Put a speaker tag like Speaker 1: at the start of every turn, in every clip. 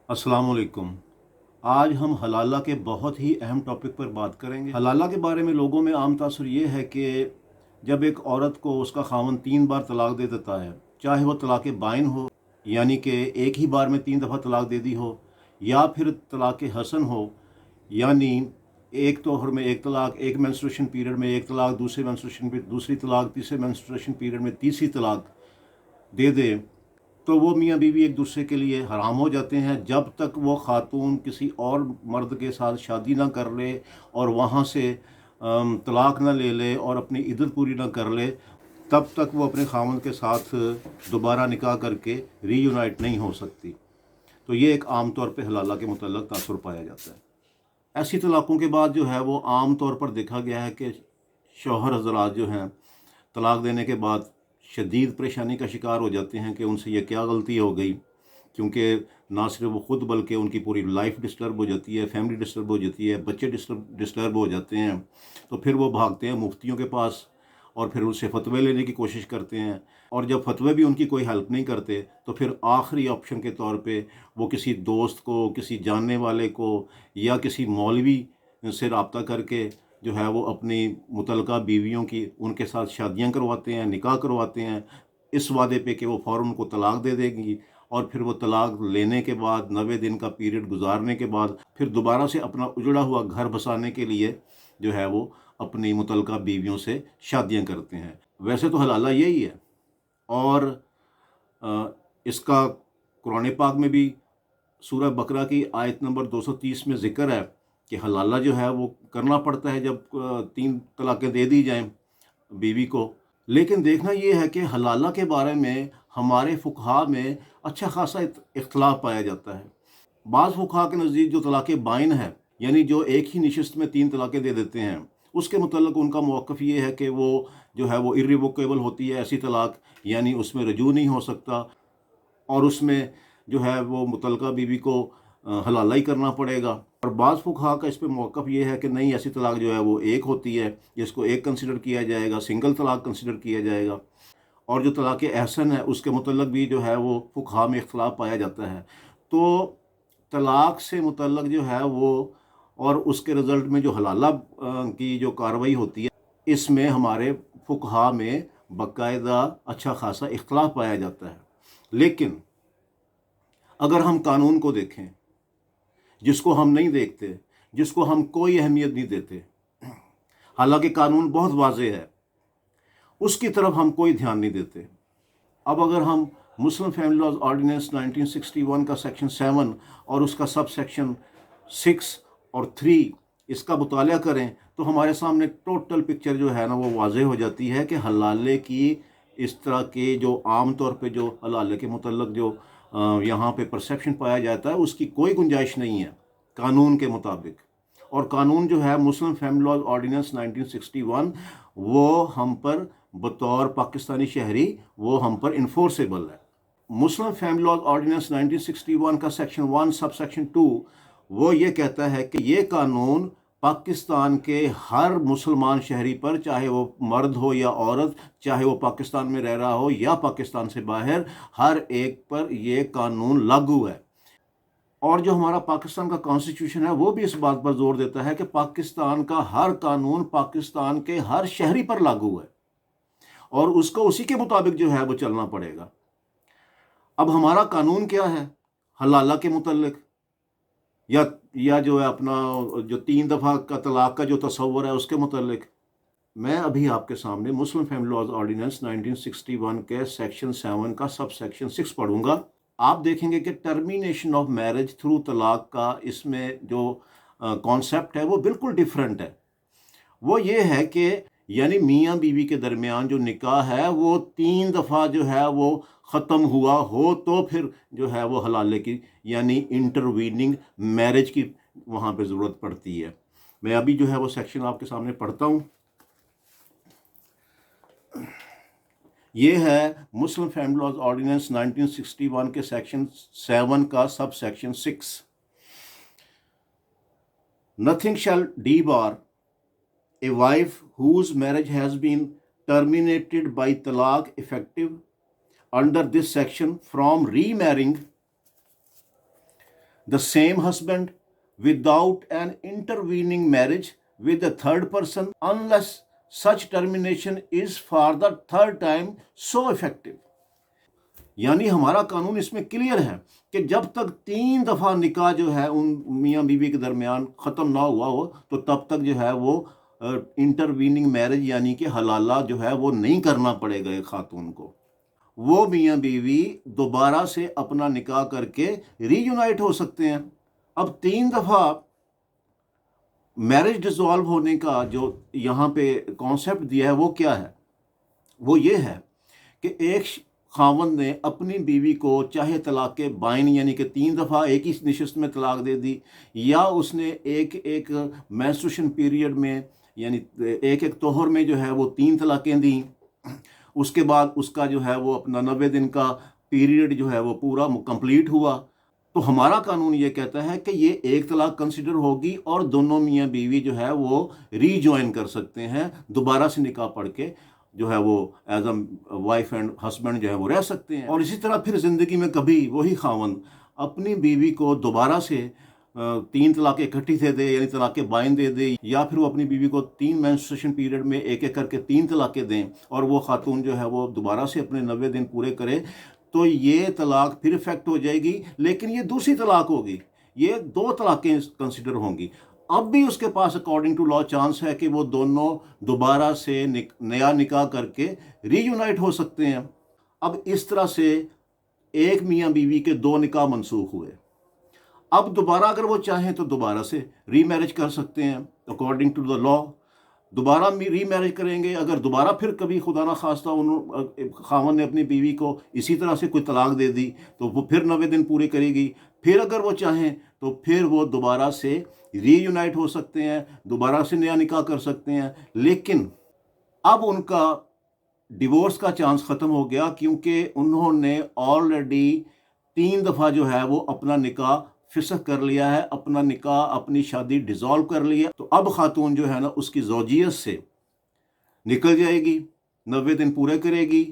Speaker 1: अस्सलाम वालेकुम। आज हम हलाला के बहुत ही अहम टॉपिक पर बात करेंगे। हलाला के बारे में लोगों में आम तासुर ये है कि जब एक औरत को उसका खावंद 3 बार तलाक दे देता है, चाहे वो तलाक बाइन हो, यानी कि एक ही बार में 3 दफ़ा तलाक दे दी हो, या फिर तलाक हसन हो, यानी एक तोहर में एक तलाक, एक मेंस्ट्रुएशन पीरियड में एक तलाक, दूसरे मेंस्ट्रुएशन में दूसरी तलाक, तीसरे मेंस्ट्रुएशन पीरियड में तीसरी तलाक दे दे, तो वो मियाँ बीवी एक दूसरे के लिए हराम हो जाते हैं जब तक वो खातून किसी और मर्द के साथ शादी ना कर ले और वहाँ से तलाक ना ले ले और अपनी इद्दत पूरी ना कर ले, तब तक वो अपने खामद के साथ दोबारा निकाह करके रीयूनाइट नहीं हो सकती। तो ये एक आम तौर पे हलाला के मुतल्लक़ तासुर पाया जाता है। ऐसी तलाक़ों के बाद जो है वो आम तौर पर देखा गया है कि शौहर हज़रात जो हैं तलाक देने के बाद शदीद परेशानी का शिकार हो जाते हैं कि उनसे ये क्या गलती हो गई, क्योंकि ना सिर्फ वो ख़ुद बल्कि उनकी पूरी लाइफ डिस्टर्ब हो जाती है, फैमिली डिस्टर्ब हो जाती है, बच्चे डिस्टर्ब हो जाते हैं। तो फिर वो भागते हैं मुफ्तियों के पास और फिर उनसे फतवे लेने की कोशिश करते हैं, और जब फतवे भी उनकी कोई हेल्प नहीं करते तो फिर आखिरी ऑप्शन के तौर पे वो किसी दोस्त को, किसी जानने वाले को या किसी मौलवी से रब्ता करके जो है वो अपनी मुतल्लका बीवियों की उनके साथ शादियां करवाते हैं, निकाह करवाते हैं, इस वादे पे कि वो फ़ौरन उनको तलाक दे देंगी, और फिर वो तलाक लेने के बाद 90 दिन का पीरियड गुजारने के बाद फिर दोबारा से अपना उजड़ा हुआ घर बसाने के लिए जो है वो अपनी मुतल्लका बीवियों से शादियां करते हैं। वैसे तो हलाला यही है, और इसका कुरान पाक में भी सूरह बकरा की आयत नंबर 230 में ज़िक्र है कि हलाला जो है वो करना पड़ता है जब 3 तलाक़ें दे दी जाएं बीवी को। लेकिन देखना ये है कि हलाला के बारे में हमारे फुकहा में अच्छा खासा इख्तलाफ पाया जाता है। बाज़ फुकहा के नज़दीक जो तलाक़ बाइन है, यानी जो एक ही निशिस्त में 3 तलाक़ें दे देते हैं, उसके मुतल्लिक़ उनका मौक़िफ़ ये है कि वो जो है वो इर्रिवोकेबल होती है ऐसी तलाक़, यानी उसमें रजू नहीं हो सकता, और उसमें जो है वो मुतल्लका बीवी को हलाला ही करना पड़ेगा। और बाज़ फुकहा का इस पे मौक़िफ़ ये है कि नहीं, ऐसी तलाक जो है वो एक होती है, जिसको एक कंसिडर किया जाएगा, सिंगल तलाक कंसिडर किया जाएगा। और जो तलाक़ एहसन है उसके मुतल्लिक़ भी जो है वो फुकहा में इख्तलाफ पाया जाता है। तो तलाक से मुतल्लिक़ जो है वो और उसके रिज़ल्ट में जो हलाला की जो कार्रवाई होती है, इसमें हमारे फुकहा में बाकायदा अच्छा खासा इख्तलाफ पाया जाता है। लेकिन अगर हम कानून को देखें, जिसको हम नहीं देखते, जिसको हम कोई अहमियत नहीं देते, हालांकि कानून बहुत वाज़ेह है, उसकी तरफ हम कोई ध्यान नहीं देते। अब अगर हम मुस्लिम फैमिली लॉज ऑर्डिनेंस 1961 का सेक्शन 7 और उसका सब सेक्शन 6 और 3 इसका मुताला करें तो हमारे सामने टोटल पिक्चर जो है ना वो वाज़ेह हो जाती है कि हलाले की इस तरह के जो आम तौर पे जो हलाले के मुतल्लक जो यहाँ पे परसेप्शन पाया जाता है, उसकी कोई गुंजाइश नहीं है कानून के मुताबिक। और कानून जो है मुस्लिम फैमिली लॉज ऑर्डिनेंस 1961 वो हम पर बतौर पाकिस्तानी शहरी वो हम पर इन्फोर्सेबल है। मुस्लिम फैमिली लॉज ऑर्डिनेंस 1961 का सेक्शन 1 सब सेक्शन 2 वो ये कहता है कि ये कानून पाकिस्तान के हर मुसलमान शहरी पर, चाहे वो मर्द हो या औरत, चाहे वो पाकिस्तान में रह रहा हो या पाकिस्तान से बाहर, हर एक पर ये कानून लागू है। और जो हमारा पाकिस्तान का कॉन्स्टिट्यूशन है वो भी इस बात पर जोर देता है कि पाकिस्तान का हर कानून पाकिस्तान के हर शहरी पर लागू है और उसको उसी के मुताबिक जो है वो चलना पड़ेगा। अब हमारा कानून क्या है हलाला के मुतल्लिक, या जो है अपना जो 3 दफ़ा का तलाक का जो तस्वर है उसके मुतल्लिक। मैं अभी आपके सामने मुस्लिम फैमिली लॉज ऑर्डिनेंस 1961 के सेक्शन 7 का सब सेक्शन 6 पढ़ूंगा। आप देखेंगे कि टर्मिनेशन ऑफ मैरिज थ्रू तलाक का इसमें जो कॉन्सेप्ट है वो बिल्कुल डिफरेंट है। वो ये है कि यानी मियाँ बीवी के दरमियान जो निकाह है वो 3 दफ़ा जो है वो ख़त्म हुआ हो तो फिर जो है वो हलाले की यानी इंटरवीनिंग मैरिज की वहाँ पे ज़रूरत पड़ती है। मैं अभी जो है वो सेक्शन आपके सामने पढ़ता हूँ। ये है मुस्लिम फैमिली लॉज ऑर्डिनेंस 1961 के सेक्शन 7 का sub section 6। Nothing shall debar a wife whose marriage has been terminated by talaq effective under this section from remarrying the same husband without an intervening marriage with a third person unless such termination is for the third time so effective. یعنی ہمارا قانون اس میں clear ہے کہ جب تک 3 دفعہ نکاح جو ہے ان میاں بیوی کے درمیان ختم نہ ہوا ہو تو تب تک جو ہے وہ انٹرویننگ میرج یعنی کہ حلالہ جو ہے وہ نہیں کرنا پڑے گا ایک خاتون کو. وہ میاں بیوی دوبارہ سے اپنا نکاح کر کے ری یونائٹ ہو سکتے ہیں. اب 3 دفعہ میرج ڈیزالو ہونے کا جو یہاں پہ کانسیپٹ دیا ہے وہ کیا ہے؟ وہ یہ ہے کہ ایک خاوند نے اپنی بیوی کو چاہے طلاق بائن یعنی کہ 3 دفعہ ایک ہی نشست میں طلاق دے دی، یا اس نے ایک مینسٹریشن پیریڈ میں یعنی ایک طہر میں جو ہے وہ 3 طلاقیں دیں، اس کے بعد اس کا جو ہے وہ اپنا 90 دن کا پیریڈ جو ہے وہ پورا کمپلیٹ ہوا. تو ہمارا قانون یہ کہتا ہے کہ یہ ایک طلاق کنسیڈر ہوگی اور دونوں میاں بیوی جو ہے وہ ری جوائن کر سکتے ہیں، دوبارہ سے نکاح پڑھ کے جو ہے وہ as a wife and husband جو ہے وہ رہ سکتے ہیں. اور اسی طرح پھر زندگی میں کبھی وہی خاوند اپنی بیوی کو دوبارہ سے 3 طلاقیں اکٹھی دے دے یعنی طلاق بائن دے دے، یا پھر وہ اپنی بیوی کو 3 مینسٹریشن پیریڈ میں ایک کر کے 3 طلاقیں دیں اور وہ خاتون جو ہے وہ دوبارہ سے اپنے 90 دن پورے کرے، تو یہ طلاق پھر افیکٹ ہو جائے گی. لیکن یہ دوسری طلاق ہوگی، یہ 2 طلاقیں کنسیڈر ہوں گی. اب بھی اس کے پاس اکارڈنگ ٹو لا چانس ہے کہ وہ دونوں دوبارہ سے نیا نکاح کر کے ری یونائٹ ہو سکتے ہیں. اب اس طرح سے ایک میاں بیوی کے 2 نکاح منسوخ ہوئے. اب دوبارہ اگر وہ چاہیں تو دوبارہ سے ری میرج کر سکتے ہیں اکارڈنگ ٹو دا لا. دوبارہ ری میرج کریں گے. اگر دوبارہ پھر کبھی خدا نہ خواستہ خاوند نے اپنی بیوی کو اسی طرح سے کوئی طلاق دے دی تو وہ پھر 90 دن پورے کرے گی. پھر اگر وہ چاہیں تو پھر وہ دوبارہ سے ری یونائٹ ہو سکتے ہیں، دوبارہ سے نیا نکاح کر سکتے ہیں. لیکن اب ان کا ڈیورس کا چانس ختم ہو گیا کیونکہ انہوں نے آلریڈی 3 دفعہ جو ہے وہ اپنا نکاح فسخ کر لیا ہے، اپنا نکاح اپنی شادی ڈیزالو کر لی ہے. تو اب خاتون جو ہے نا اس کی زوجیت سے نکل جائے گی، 90 دن پورے کرے گی،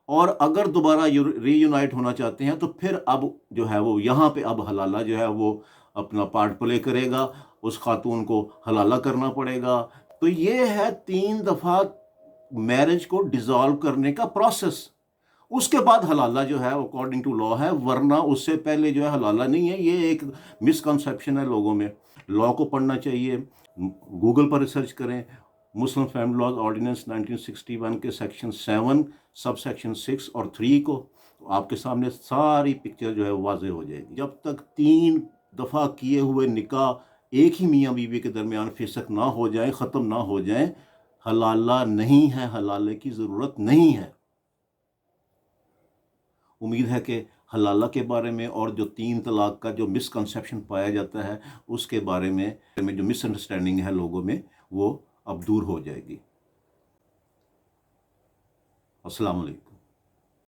Speaker 1: اور اگر دوبارہ ری یونائٹ ہونا چاہتے ہیں تو پھر اب جو ہے وہ یہاں پہ اب حلالہ جو ہے وہ اپنا پارٹ پلے کرے گا، اس خاتون کو حلالہ کرنا پڑے گا. تو یہ ہے 3 دفعہ میرج کو ڈیزالو کرنے کا پروسیس. اس کے بعد حلالہ جو ہے اکارڈنگ ٹو لا ہے، ورنہ اس سے پہلے جو ہے حلالہ نہیں ہے. یہ ایک مسکنسیپشن ہے لوگوں میں. لا کو پڑھنا چاہیے، گوگل پر ریسرچ کریں. مسلم فیملی لاز آرڈیننس 1961 کے سیکشن 7 سب سیکشن 6 اور 3 کو آپ کے سامنے ساری پکچر جو ہے واضح ہو جائے گی. جب تک 3 دفعہ کیے ہوئے نکاح ایک ہی میاں بیوی کے درمیان فسخ نہ ہو جائیں، ختم نہ ہو جائیں، حلالہ نہیں ہے، حلالے کی ضرورت نہیں ہے. امید ہے کہ حلالہ کے بارے میں اور جو 3 طلاق کا جو مسکنسیپشن پایا جاتا ہے اس کے بارے میں جو مس انڈرسٹینڈنگ ہے لوگوں میں وہ اب دور ہو جائے گی. السلام علیکم.